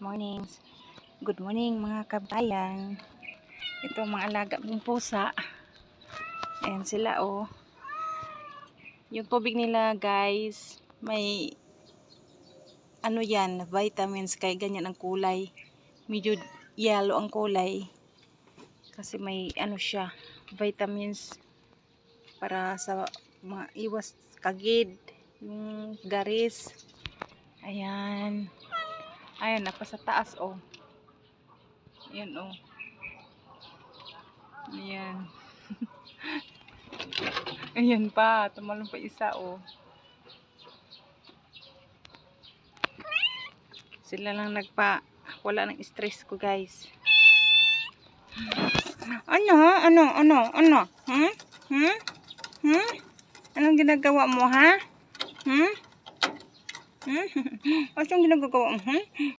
Morning. Good morning mga kabayan. Ito mga alaga mong pusa. Ayan sila oh. Yung tubig nila guys, may ano yan, vitamins, kaya ganyan ang kulay. Medyo yellow ang kulay. Kasi may ano siya, vitamins para sa mga iwas kagid, yung garis. Ayan. Ayan, napa sa taas oh. Ayan oh. Ayan. Ayan pa, tumalong pa isa oh. Sila lang wala ng stress ko guys. Ano? Hmm? Hmm? Hmm? Anong ginagawa mo ha? Hmm? Hmm? Anong ginagawa mo? Hmm?